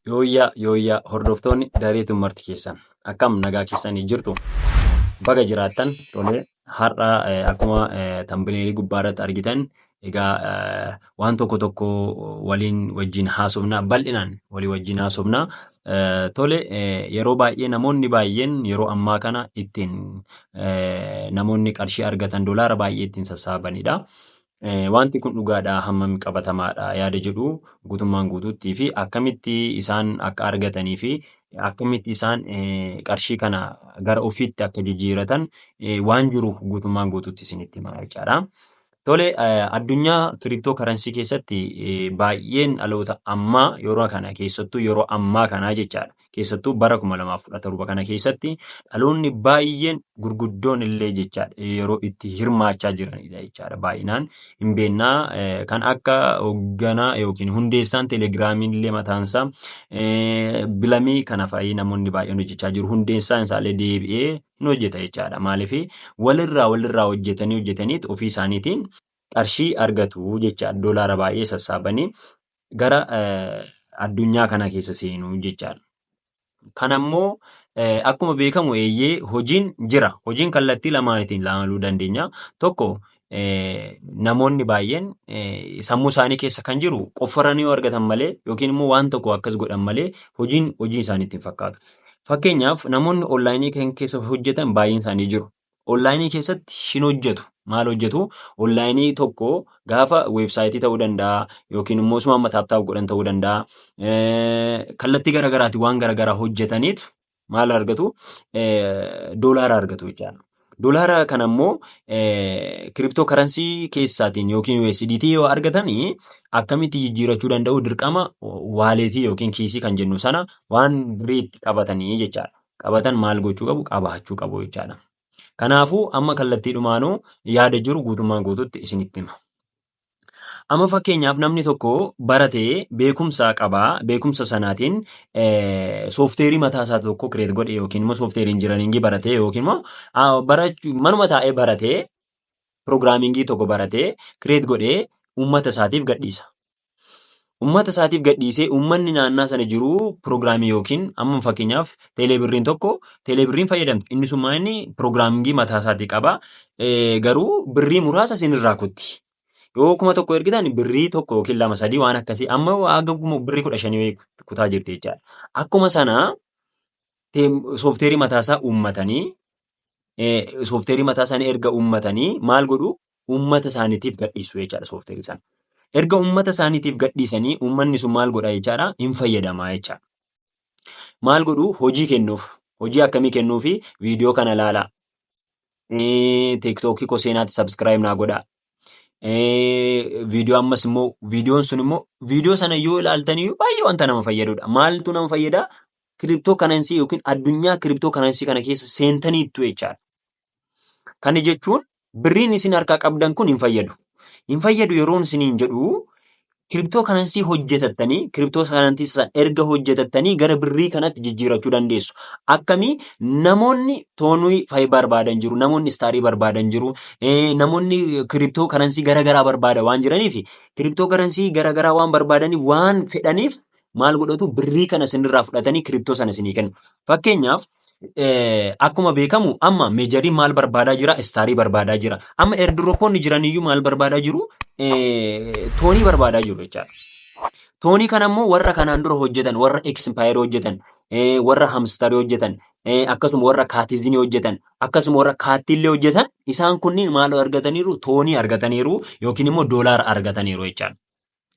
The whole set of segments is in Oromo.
Yooyyaa hordoftoonni dareetu marti keessan akkam nagaa keessanii jirtu baga jiraattan tolee har'a akkuma tambineelii gubbaarratti argitan egaa waan tokko waliin wajjin haasofnaa bal'inaan walii wajjin haasofnaa tole yeroo baay'ee namoonni baay'een yeroo ammaa kana ittiin namoonni qarshii argatan dolaara baay'ee ittiin sassaabanidha. Wanti kun dhugaadhaa hammam qabatamaadha yaada jedhu guutummaan guutuuttii fi akkamitti isaan akka argatanii fi akkamitti isaan qarshii kana gara ofiitti akka jijjiiratan waan jiru guutummaan guutuutti isinitti hima jechaadha. Tole addunyaa kiriptoo karansii keessatti baay'een dhaloota ammaa yeroo kana keessattuu yeroo ammaa kanaa jechaadha. Keessattuu bara 2017 kana keessatti dhaloonni baay'een gurguddoon illee jechaadha yeroo itti hirmaachaa jiranidha jechaadha. Baay'inaan hin beennaa kan akka hoogganaa yookiin hundeessaan teelegiraamiin illee mataansaa bilamii kana fa'ii namoonni baay'een hojjechaa jiru. Hundeessaan isaallee deebi'ee hin hojjeta jechaadha. Maaliif walirraa hojjetaniit ofii isaaniitiin qarshii argatu jechaadha. Dolaara baay'ee sassaabanii gara addunyaa kana keessa seenuu jechaadha. Kanammoo akkuma beekamu eeyyee hojiin jira. Hojiin kallattii lamaanitiin ilaaluu dandeenya. Tokko namoonni baay'een sammuu isaanii keessa kan jiru qofforanii yoo argatan malee yookiin immoo waan tokko akkas godhan malee hojii isaaniitti hin fakkaatu. Fakkeenyaaf namoonni onlaayinii kan keessa hojjetan baay'een isaanii jiru. Onlaayinii keessatti hin hojjetu. Maal hojjetu? Onlaayinii tokko gaafa weebsaayitii ta'uu danda'a yookiin immoo suma taaptaap godhan ta'uu danda'a. Kallattii garagaraati waan garagaraa hojjetaniitu maal argatu? Doolaara argatu jechaadha. Doolaara kanammoo kiriptoo karansii keessaatiin yookiin USDT yoo argatanii akkamitti jijjiirachuu danda'u? Dirqama waaleetii yookiin kiisii kan jennu sana waan biriitti qabatanii jechaadha. Qabatan maal gochuu qabu? Qabaachuu qabu jechaadha. Kanaafuu amma kallattiidhumaanuu yaada jiru guutummaan guutuutti isinitti hima. Amma fakkeenyaaf namni tokko baratee beekumsa qabaa. Beekumsa sanaatiin soofteerii mataa isaa tokko kireet godhe yookiin immoo soofteeriin injinariingii baratee yookiin immoo manuma taa'ee baratee piroogiraamingii tokko baratee kireet godhee uummata isaatiif gadhiisa. Uummata isaatiif gadhiisee uummanni naannaa sana jiru piroogiraamii yookiin amma fakkeenyaaf teeleebirriin tokko teeleebirriin fayyadamtu. Inni summaa inni piroogiraamingii mataa isaatii qaba. Garuu birrii muraasa isinirraa kutti. Yoo 1,000 ergitan birrii tokko yookiin 2-3 waan akkasii amma haga birrii 15 kutaa jirti jechaadha. Akkuma sana soofteerii mataasaa uummatanii soofteerii mataa isaanii erga uummatanii maal godhu? Uummata isaaniitiif gadhiisu jechaadha soofteerii sana. Erga uummata isaaniitiif gadhiisanii uummanni sun maal godha jechaadha? Hin fayyadamaa jechaadha. Maal godhu? Hojii kennuuf. Hojii akkamii kennuufi? Viidiyoo kana ilaalaa. Tiiktookii koo seenaatti sabskiraayib naa godhaa. Viidiyoo ammas immoo viidiyoon sun immoo viidiyoo sana yoo ilaaltanii baay'ee wanta nama fayyadudha. Maaltu nama fayyada? Kiriptoo karansii yookiin addunyaa kiriptoo karansii kana keessa seentaniittu jechaadha. Kana jechuun birriin isin harkaa qabdan kun hin fayyadu. Hin fayyadu yeroon isiniin jedhu kiriptoo karansii hojjetattanii kiriptoo karansii sana erga hojjetattanii gara birrii kanatti jijjiirachuu dandeessu. Akkamii? Namoonni toonii fa'i barbaadan jiru, namoonni istaarii barbaadan jiru, namoonni kiriptoo karansii garagaraa barbaada waan jiraniif kiriptoo karansii garagaraa waan barbaadaniif waan fedhaniif maal godhatu? Birrii kana isinirraa fudhatanii kiriptoo sana isinii kennu. Fakkeenyaaf akkuma beekamu amma meejariin maal barbaadaa jira? Istaarii barbaadaa jira. Amma erdirooppoonni jiraniyyuu maal barbaadaa jiru? Toonii barbaadaa jiru jechaadha. Toonii kanammoo warra kanaan dura hojjetan, warra Expired hojjetan, warra Hamstarii hojjetan, akkasuma warra Kaatizinii hojjetan, akkasuma warra Kaattiillee hojjetan isaan kunniin maal argataniiru? Toonii argataniiru yookiin immoo doolaara argataniiru jechaadha.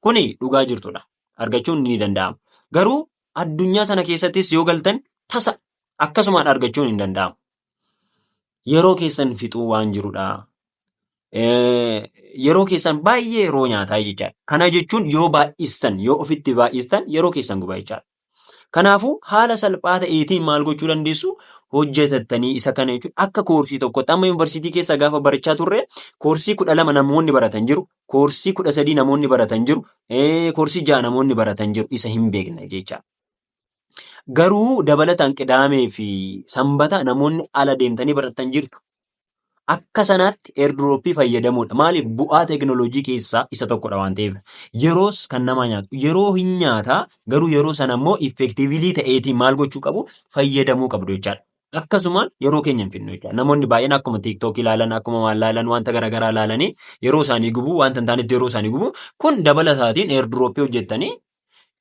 Kuni dhugaa jirtudha. Argachuun ni danda'ama. Garuu addunyaa sana keessattis yoo galtan tasa akkasumaan argachuun hin danda'amu. Yeroo keessan fixuu waan jirudha. Yeroo keessan baay'ee yeroo nyaataa jechaadha. Kana jechuun yoo baay'istan, yoo ofitti baay'istan yeroo keessan guba jechaadha. Kanaafuu haala salphaa ta'eetiin maal gochuu dandeessu? Hojjetattanii isa kana jechuun akka koorsii tokkotti amma yuunivarsiitii keessa gaafa barachaa turre koorsii 12 namoonni baratan jiru, koorsii 13 namoonni baratan jiru, koorsii 6 namoonni baratan jiru isa hin beekne jechaadha. Garuu dabalataan qidaamee fi sanbata namoonni ala deemtanii baratan jirtu. Akka sanaatti airdrooppii fayyadamuudha. Maaliif bu'aa teekinooloojii keessaa isa tokkodha waan ta'eef. Yeroos kan nama nyaatu. Yeroo hin nyaata garuu yeroo sana immoo effektiivilii ta'eetiin maal gochuu qabu fayyadamuu qabdu jechaadha. Akkasumaan yeroo keenya hin fidnu jechaadha. Namoonni baay'een akkuma TikTok ilaalan, akkuma waan ilaalan, wanta garaagaraa ilaalanii yeroo isaanii gubu, wanta hin taanetti yeroo isaanii gubu, kun dabalataatiin airdrooppii hojjettanii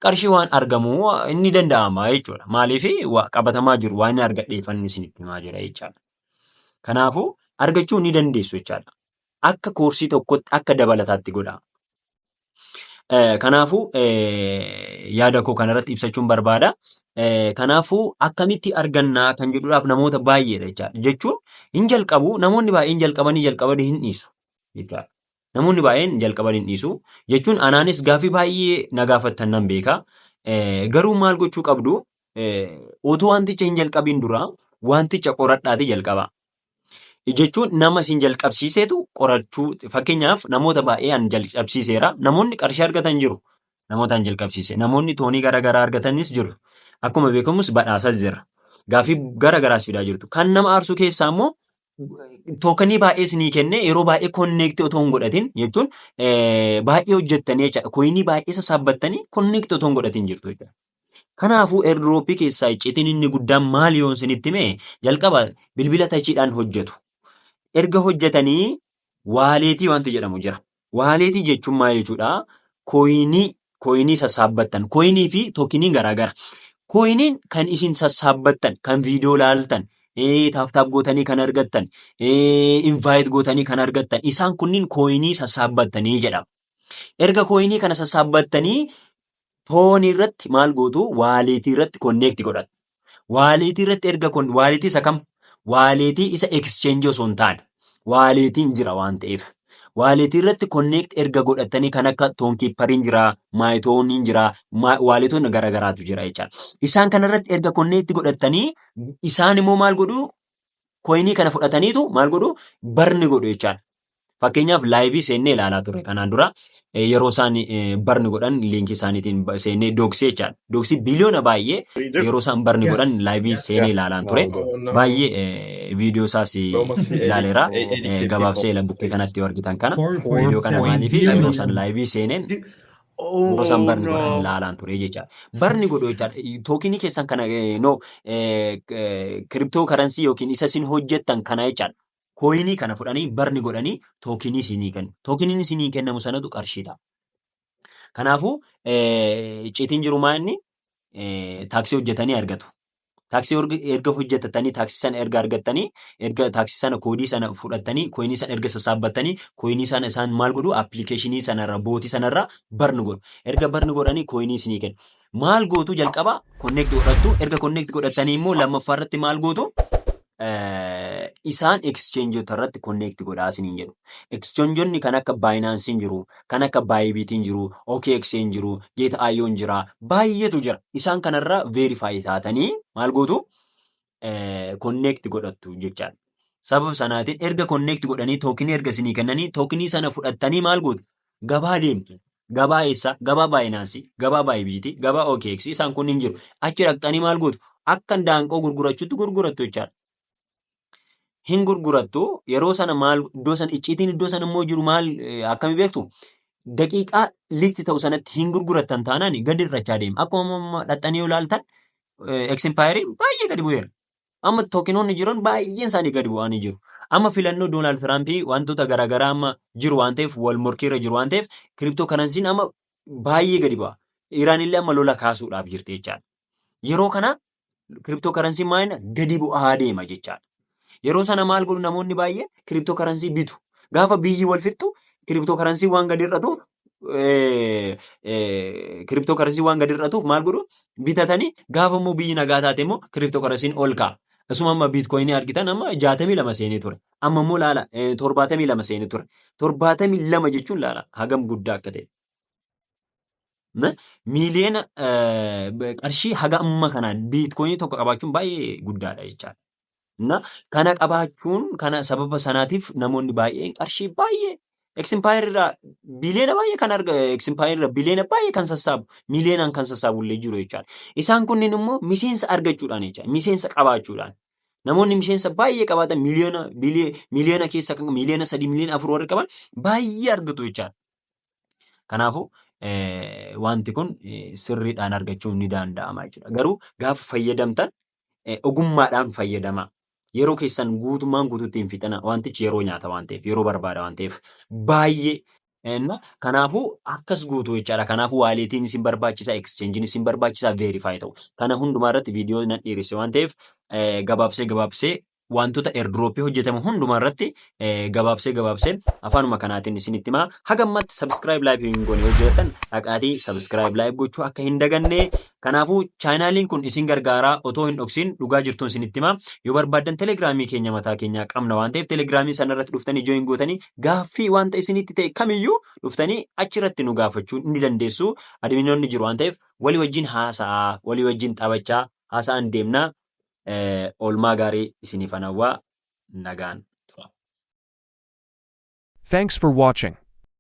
qarshii waan argamu inni danda'ama jechuudha. Maaliif qabatamaa jiru waan inni argadheeffanni isinitti himaa jira jechaadha. Kanaafuu argachuu ni dandeessu jechaadha. Akka koorsii tokkotti akka dabalataatti godha. Kanaafuu yaada koo kanarratti ibsachuun barbaada. Kanaafuu akkamitti argannaa kan jedhuudhaaf namoota baay'eedha jechaadha. Jechuun hin jalqabu namoonni baay'een jalqabanii hin dhiisu jechaadha. Namoonni baay'een jalqaban hin dhiisu jechuun anaanis gaafii baay'ee na gaafattan nan beeka. Garuu maal gochuu qabdu otoo wanticha hin jalqabiin dura wanticha qoradhaatii jalqaba. Jechuun nama isin jalqabsiiseetu qorachuu fakkeenyaaf namoota baay'ee an jalqabsiiseera. Namoonni qarshii argatan jiru. Namoota an jalqabsiise. Namoonni toonii garaagaraa argatanis jiru. Akkuma beekamus badhaasas jira. Gaafii garaagaraas fidaa jirtu. Kan nama aarsu keessaa immoo tookanii baay'ee isinii kenne yeroo baay'ee konneektii otoo hin godhatin jechuun baay'ee hojjettanii jechaadha. Koyinii baay'ee sassaabbattanii konneektii otoo hin godhatin jirtu jechuudha. Kanaafuu airdrooppii keessaa icciitiin inni guddaan maal yoon isinitti hime jalqaba bilbila tachiidhaan hojjetu. Erga hojjetanii waaleetii wanti jedhamu jira. Waaleetii jechuun maal jechuudha? Koyinii sassaabbattan. Koyinii fi tookinii garaagara. Koyiniin kan isin sassaabbattan, kan viidiyoo laaltan, taap gootanii kan argattan, invite gootanii kan argattan, isaan kunniin koyinii sassaabbattanii jedhama. Erga koyinii kana sassaabbattanii foon irratti maal gootu? Waaleetii irratti konneekti godhatu. Waaleetii irratti erga waaleetii isa kam? Waaleetii isa exchange osoo hin taane. Waaleetiin jira waan ta'eef. Waaleetii irratti konneekti erga godhatanii kan akka toonkiippariin jira, maayitooniin jira, waaleetoonni garaagaraatu jira jechaadha. Isaan kanarratti erga konneekti godhatanii isaan immoo maal godhu? Koyinii kana fudhataniitu maal godhu? Barni godhu jechaadha. Fakkeenyaaf laayivii seennee ilaalaa ture kanaan dura yeroo isaan barni godhan liinkii isaaniitiin seennee dooksii jechaadha. Dooksii biliyoona baay'ee yeroo isaan barni godhan laayivii seennee ilaalaan ture. Baay'ee viidiyoo isaas ilaaleera. Gabaabsee bukkee kanatti yoo argitan kana viidiyoo kana maaliif yeroo isaan laayivii seenneen yeroo isaan barni godhan ilaalaan ture jechaadha. Barni godhu jechaadha. Tookinii keessan kana kiriptoo karansii yookiin isa isin hojjettan kana jechaadha. Koyinii kana fudhanii barni godhanii tookinii isinii kennu. Tookiniin isinii kennamu sanatu qarshiidha. Kanaafuu icciitiin jiru maa inni taaksii hojjetanii argatu. Taaksii erga hojjetatanii taaksii sana erga argattanii erga taaksii sana koodii sana fudhattanii koyinii sana erga sassaabbattanii koyinii sana isaan maal godhu appilikeeshinii sanarra bootii sanarra barni godhu. Erga barni godhanii koyinii isinii kennu. Maal gootu jalqaba konneekti godhattu. Erga konneekti godhattanii immoo lammaffaa irratti maal gootu? Isaan exchangeota irratti konneekti godhaa isiniin jedhu. Exchangeonni kan akka Baayinaansiin jiru, kan akka Baayibiitiin jiru, OKX'n jiru, Geetaayoon jira, baay'eetu jira. Isaan kanarra veerifaayi taatanii maal gootu? Konneekti godhattu jechaadha. Sababa sanaatiin erga konneekti godhanii tookinii erga isinii kennanii tookinii sana fudhattanii maal gootu? Gabaa deemtu. Gabaa eessaa? Gabaa Baayinaansii, gabaa Baayibiitii, gabaa OKX isaan kunniin jiru. Achi dhaqxanii maal gootu? Akka daanqoo gurgurachuutti gurgurattu jechaadha. Hin gurgurattu yeroo sana maal iddoo sana icciitiin iddoo sana immoo jiru maal akkamii beektu? Daqiiqaa listi ta'u sanatti hin gurgurattan taanaan gadi irrachaa deema. Akkuma dhaxxanii yoo ilaaltan eksimpaayeriin baay'ee gadi bu'eera. Amma tookinoonni jiran baay'een isaanii gadi bu'anii jiru. Amma filannoo Doonaald Tiraampii wantoota garaagaraa amma jiru waan ta'eef wal morkiirra jiru waan ta'eef kiriptoo karansiin amma baay'ee gadi bu'a. Iraan illee amma lola kaasuudhaaf jirti jechaadha. Yeroo kana kiriptoo karansiin maayina gadi bu'aa deema jechaadha. Yeroo sana maal godhu namoonni baay'een kiriptoo karansii bitu. Gaafa biyyi wal fixxu kiriptoo karansii waan gadi irratuuf maal godhu bitatanii gaafa immoo biyyi nagaa taate immoo kiriptoo karansiin ol ka'a. Asuma amma biitkoyinii argitan amma 62 seenee ture. Amma immoo laala 72 seenee ture. 72 jechuun laala hagam guddaa akka ta'e. Miiliyoona qarshii haga amma kanaan biitkoyinii tokko qabaachuun baay'ee guddaadha jechaadha. Kana qabaachuun kana sababa sanaatiif namoonni baay'een qarshii baay'ee eksimpaayirraa biliyoona baay'ee kan sassaabu miiliyoonaan kan sassaabu illee jiru jechaadha. Isaan kunniin immoo miseensa argachuudhaan jechaadha. Miseensa qabaachuudhaan Namoonni miseensa baay'ee qabaatan miliyoona keessa kan miliyoona 3 miliyoona 4 warri qaban baay'ee argatu jechaadha. Kanaafuu wanti kun sirriidhaan argachuun ni danda'ama jechuudha. Garuu gaafa fayyadamtan ogummaadhaan fayyadamaa. Yeroo keessan guutummaan guutuutti hin fixina. Wantichi yeroo nyaata waan ta'eef, yeroo barbaada waan ta'eef baay'ee. Kanaafuu akkas guutuu jechaadha. Kanaafuu waaleetiin isin barbaachisaa, exchangein isin barbaachisaa, verify ta'u. Kana hundumaa irratti viidiyoo nan dhiyeesse waan ta'eef gabaabsee wantoota airdroppii hojjetamu hundumaa irratti gabaabsee afaanuma kanaatiin isinitti himaa. Haga ammatti subscribe live hin goone hojjetan dhaqaatii subscribe live gochuu akka hin daganne. Kanaafuu chaanaaliin kun isin gargaaraa otoo hin dhoksin dhugaa jirtuun isinitti himaa. Yoo barbaaddan telegiraamii keenya mataa keenyaa qabna waan ta'eef telegiraamii sana irratti dhuftanii join gootanii gaaffii wanta isinitti ta'e kamiyyuu dhuftanii achirratti nu gaafachuu ni dandeessu. Adminoonni jiru waan ta'eef walii wajjin haasa'aa, walii wajjin taphachaa haasa'an deemnaa. Oolmaa gaarii isiniif hawwaa nagaan. Thanks for watching.